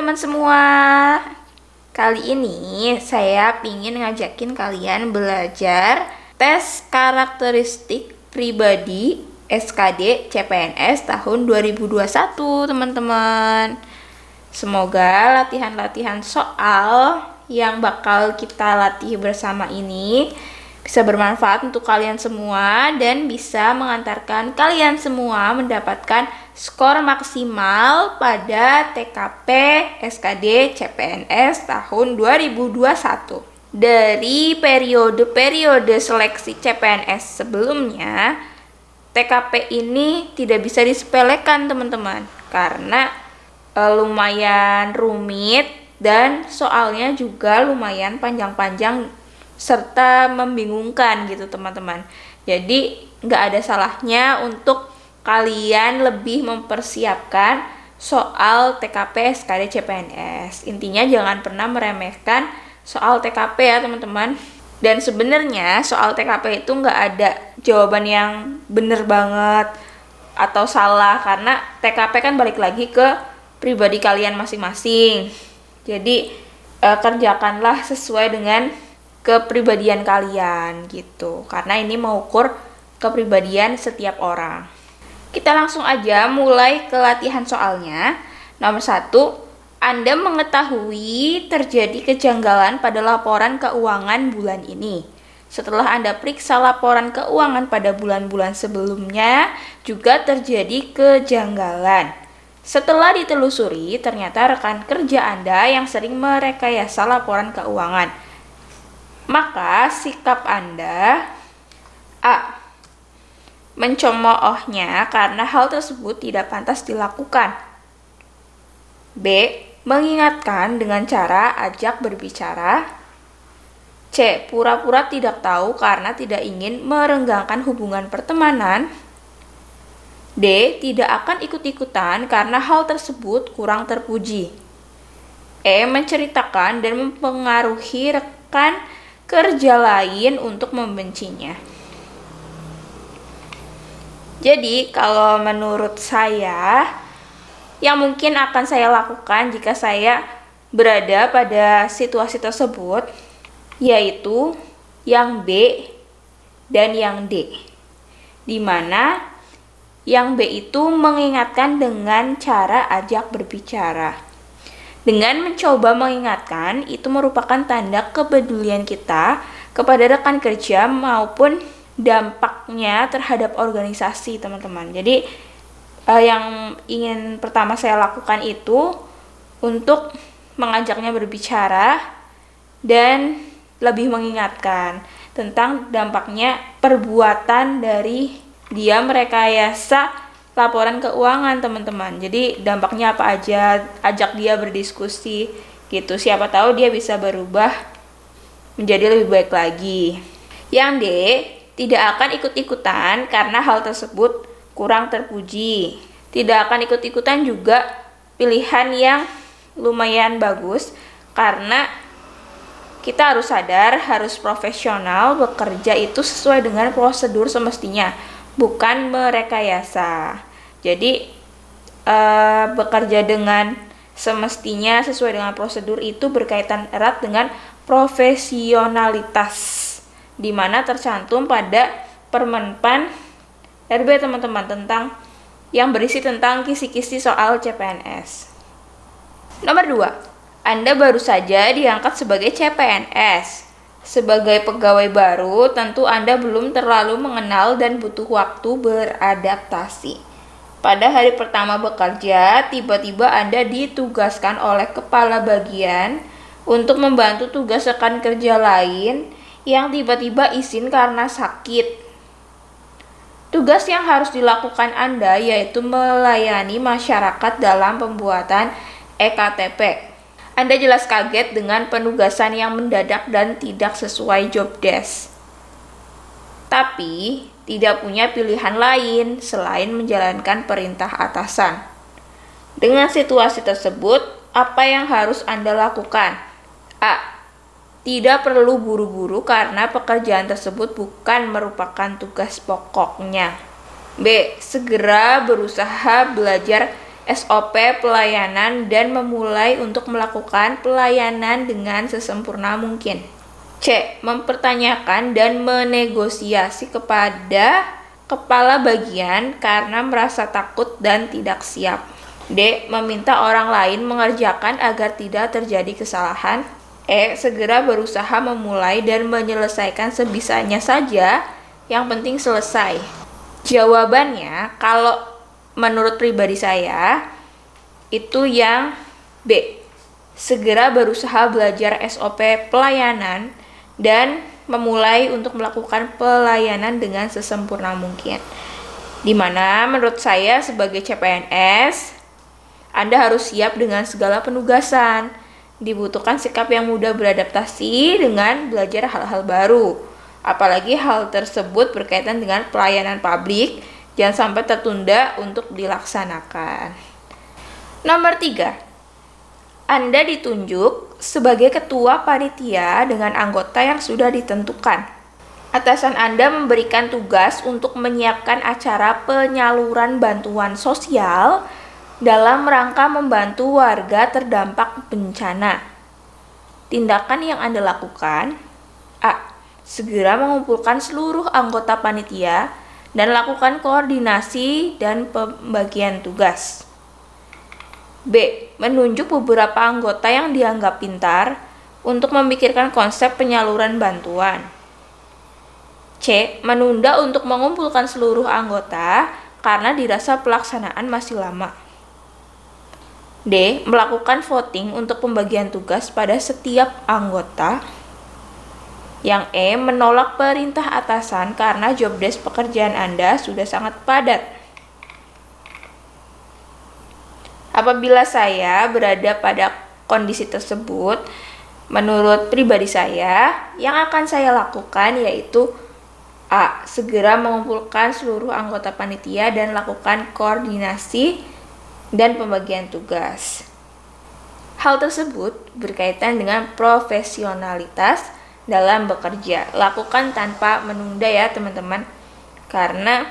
teman-teman semua. Kali ini saya ingin ngajakin kalian belajar tes karakteristik pribadi SKD CPNS tahun 2021, teman-teman. Semoga latihan-latihan soal yang bakal kita latih bersama ini bisa bermanfaat untuk kalian semua dan bisa mengantarkan kalian semua mendapatkan skor maksimal pada TKP SKD CPNS tahun 2021. Dari periode-periode seleksi CPNS sebelumnya, TKP ini tidak bisa disepelekan, teman-teman, karena lumayan rumit dan soalnya juga lumayan panjang-panjang serta membingungkan gitu, teman-teman. Jadi nggak ada salahnya untuk kalian lebih mempersiapkan soal TKP SKD CPNS. Intinya jangan pernah meremehkan soal TKP ya, teman-teman. Dan sebenarnya soal TKP itu nggak ada jawaban yang bener banget atau salah, karena TKP kan balik lagi ke pribadi kalian masing-masing. Jadi kerjakanlah sesuai dengan kepribadian kalian gitu, karena ini mengukur kepribadian setiap orang. Kita langsung aja mulai ke latihan soalnya. Nomor 1, Anda mengetahui terjadi kejanggalan pada laporan keuangan bulan ini. Setelah Anda periksa laporan keuangan pada bulan-bulan sebelumnya, juga terjadi kejanggalan. Setelah ditelusuri, ternyata rekan kerja Anda yang sering merekayasa laporan keuangan. Maka sikap Anda: A. Mencemoohnya karena hal tersebut tidak pantas dilakukan. B. Mengingatkan dengan cara ajak berbicara. C. Pura-pura tidak tahu karena tidak ingin merenggangkan hubungan pertemanan. D. Tidak akan ikut-ikutan karena hal tersebut kurang terpuji. E. Menceritakan dan mempengaruhi rekan kerja lain untuk membencinya. Jadi kalau menurut saya, yang mungkin akan saya lakukan jika saya berada pada situasi tersebut, yaitu yang B dan yang D, di mana yang B itu mengingatkan dengan cara ajak berbicara. Dengan mencoba mengingatkan, itu merupakan tanda kepedulian kita kepada rekan kerja maupun dampaknya terhadap organisasi, teman-teman. Jadi yang ingin pertama saya lakukan itu untuk mengajaknya berbicara dan lebih mengingatkan tentang dampaknya perbuatan dari dia merekayasa laporan keuangan, teman-teman. Jadi dampaknya apa aja, ajak dia berdiskusi gitu. Siapa tahu dia bisa berubah menjadi lebih baik lagi. Yang D, tidak akan ikut-ikutan karena hal tersebut kurang terpuji. Tidak akan ikut-ikutan juga pilihan yang lumayan bagus, karena kita harus sadar, harus profesional, bekerja itu sesuai dengan prosedur semestinya, bukan merekayasa. Jadi bekerja dengan semestinya sesuai dengan prosedur itu berkaitan erat dengan profesionalitas, di mana tercantum pada Permenpan RB, teman-teman, tentang yang berisi tentang kisi-kisi soal CPNS. Nomor 2, Anda baru saja diangkat sebagai CPNS. Sebagai pegawai baru, tentu Anda belum terlalu mengenal dan butuh waktu beradaptasi. Pada hari pertama bekerja, tiba-tiba Anda ditugaskan oleh kepala bagian untuk membantu tugas rekan kerja lain yang tiba-tiba izin karena sakit. Tugas yang harus dilakukan Anda yaitu melayani masyarakat dalam pembuatan EKTP. Anda jelas kaget dengan penugasan yang mendadak dan tidak sesuai job desk. Tapi, tidak punya pilihan lain selain menjalankan perintah atasan. Dengan situasi tersebut, apa yang harus Anda lakukan? A. Tidak perlu buru-buru karena pekerjaan tersebut bukan merupakan tugas pokoknya. B. Segera berusaha belajar SOP pelayanan dan memulai untuk melakukan pelayanan dengan sesempurna mungkin. C. Mempertanyakan dan menegosiasi kepada kepala bagian karena merasa takut dan tidak siap. D. Meminta orang lain mengerjakan agar tidak terjadi kesalahan. E. Segera berusaha memulai dan menyelesaikan sebisanya saja, yang penting selesai. Jawabannya, kalau menurut pribadi saya, itu yang B. Segera berusaha belajar SOP pelayanan dan memulai untuk melakukan pelayanan dengan sesempurna mungkin. Dimana menurut saya sebagai CPNS, Anda harus siap dengan segala penugasan. Dibutuhkan sikap yang mudah beradaptasi dengan belajar hal-hal baru. Apalagi hal tersebut berkaitan dengan pelayanan publik, jangan sampai tertunda untuk dilaksanakan. Nomor 3. Anda ditunjuk sebagai ketua panitia dengan anggota yang sudah ditentukan. Atasan Anda memberikan tugas untuk menyiapkan acara penyaluran bantuan sosial dalam rangka membantu warga terdampak bencana. Tindakan yang Anda lakukan: A. Segera mengumpulkan seluruh anggota panitia dan lakukan koordinasi dan pembagian tugas. B. Menunjuk beberapa anggota yang dianggap pintar untuk memikirkan konsep penyaluran bantuan. C. Menunda untuk mengumpulkan seluruh anggota karena dirasa pelaksanaan masih lama. D. Melakukan voting untuk pembagian tugas pada setiap anggota. Yang E. Menolak perintah atasan karena job desk pekerjaan Anda sudah sangat padat. Apabila saya berada pada kondisi tersebut, menurut pribadi saya, yang akan saya lakukan yaitu A. Segera mengumpulkan seluruh anggota panitia dan lakukan koordinasi dan pembagian tugas. Hal tersebut berkaitan dengan profesionalitas dalam bekerja. Lakukan tanpa menunda ya teman-teman. Karena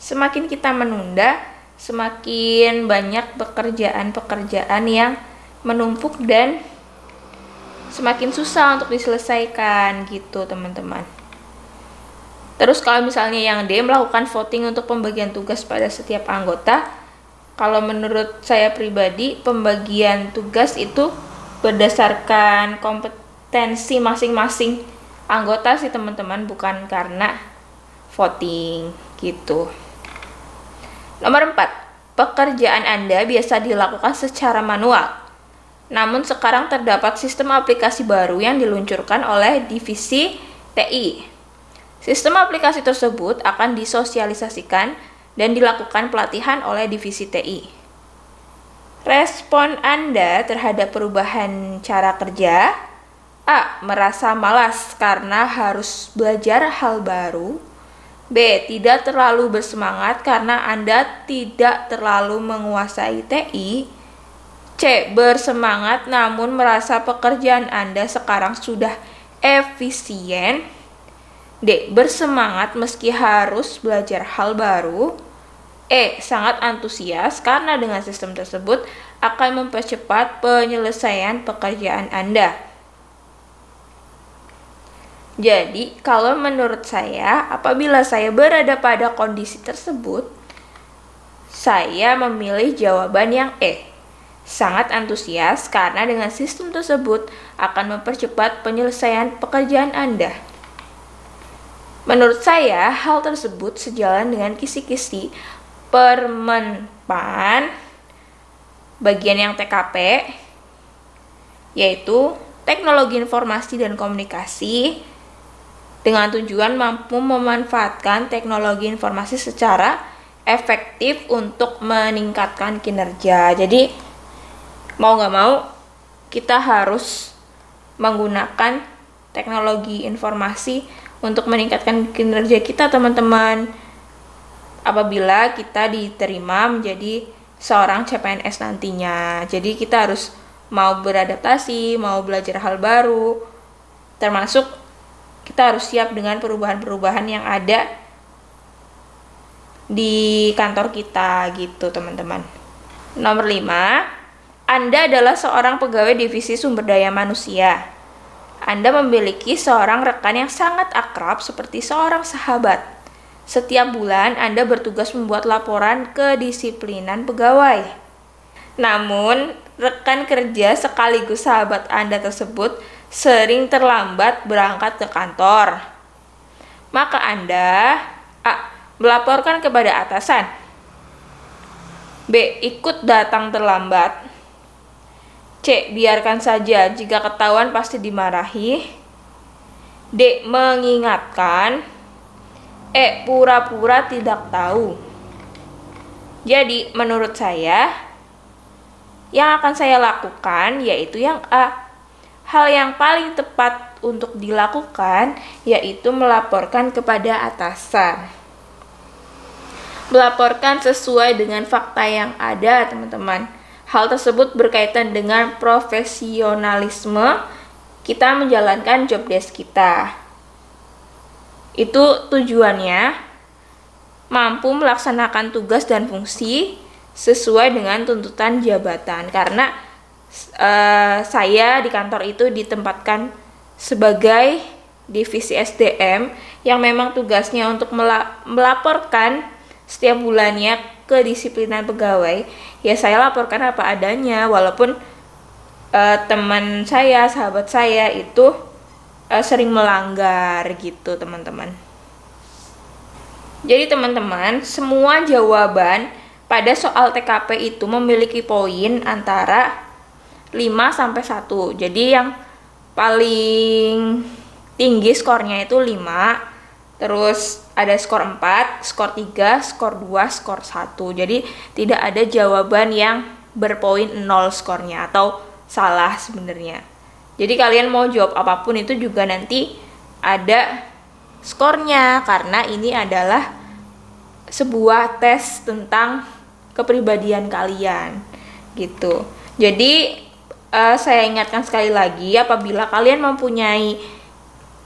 semakin kita menunda, semakin banyak pekerjaan-pekerjaan yang menumpuk dan semakin susah untuk diselesaikan gitu teman-teman. Terus kalau misalnya yang D, melakukan voting untuk pembagian tugas pada setiap anggota, kalau menurut saya pribadi, pembagian tugas itu berdasarkan kompetensi masing-masing anggota sih teman-teman, bukan karena voting gitu. Nomor 4. Pekerjaan Anda biasa dilakukan secara manual. Namun sekarang terdapat sistem aplikasi baru yang diluncurkan oleh divisi TI. Sistem aplikasi tersebut akan disosialisasikan dan dilakukan pelatihan oleh divisi TI. Respon Anda terhadap perubahan cara kerja: A. Merasa malas karena harus belajar hal baru. B. Tidak terlalu bersemangat karena Anda tidak terlalu menguasai TI. C. Bersemangat namun merasa pekerjaan Anda sekarang sudah efisien. D. Bersemangat meski harus belajar hal baru. E. Sangat antusias karena dengan sistem tersebut akan mempercepat penyelesaian pekerjaan Anda. Jadi, kalau menurut saya, apabila saya berada pada kondisi tersebut, saya memilih jawaban yang E. Sangat antusias karena dengan sistem tersebut akan mempercepat penyelesaian pekerjaan Anda. Menurut saya, hal tersebut sejalan dengan kisi-kisi Permenpan bagian yang TKP, yaitu Teknologi Informasi dan Komunikasi, dengan tujuan mampu memanfaatkan teknologi informasi secara efektif untuk meningkatkan kinerja. Jadi, mau nggak mau, kita harus menggunakan teknologi informasi untuk meningkatkan kinerja kita, teman-teman. Apabila kita diterima menjadi seorang CPNS nantinya. Jadi, kita harus mau beradaptasi, mau belajar hal baru, termasuk kita harus siap dengan perubahan-perubahan yang ada di kantor kita gitu teman-teman. Nomor 5, Anda adalah seorang pegawai divisi sumber daya manusia. Anda memiliki seorang rekan yang sangat akrab seperti seorang sahabat. Setiap bulan Anda bertugas membuat laporan kedisiplinan pegawai. Namun, rekan kerja sekaligus sahabat Anda tersebut sering terlambat berangkat ke kantor. Maka Anda A. Melaporkan kepada atasan. B. Ikut datang terlambat. C. Biarkan saja, jika ketahuan pasti dimarahi. D. Mengingatkan. E. Pura-pura tidak tahu. Jadi, menurut saya, yang akan saya lakukan yaitu yang A. Hal yang paling tepat untuk dilakukan yaitu melaporkan kepada atasan. Melaporkan sesuai dengan fakta yang ada, teman-teman. Hal tersebut berkaitan dengan profesionalisme kita menjalankan job desk kita. Itu tujuannya mampu melaksanakan tugas dan fungsi sesuai dengan tuntutan jabatan. Karena saya di kantor itu ditempatkan sebagai divisi SDM yang memang tugasnya untuk melaporkan setiap bulannya kedisiplinan pegawai. Ya saya laporkan apa adanya, walaupun teman saya, sahabat saya itu sering melanggar gitu, teman-teman. Jadi teman-teman, semua jawaban pada soal TKP itu memiliki poin antara 5-1. Jadi yang paling tinggi skornya itu 5. Terus ada skor 4, skor 3, skor 2, skor 1. Jadi tidak ada jawaban yang berpoin 0 skornya atau salah sebenarnya. Jadi kalian mau jawab apapun itu juga nanti ada skornya, karena ini adalah sebuah tes tentang kepribadian kalian gitu. Jadi saya ingatkan sekali lagi, apabila kalian mempunyai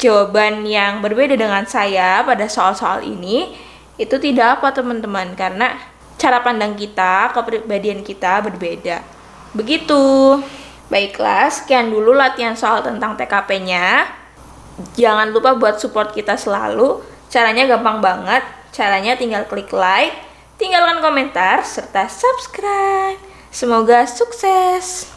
jawaban yang berbeda dengan saya pada soal-soal ini, itu tidak apa teman-teman, karena cara pandang kita, kepribadian kita berbeda. Begitu. Baiklah, sekian dulu latihan soal tentang TKP-nya. Jangan lupa buat support kita selalu. Caranya gampang banget. Caranya tinggal klik like, tinggalkan komentar, serta subscribe. Semoga sukses.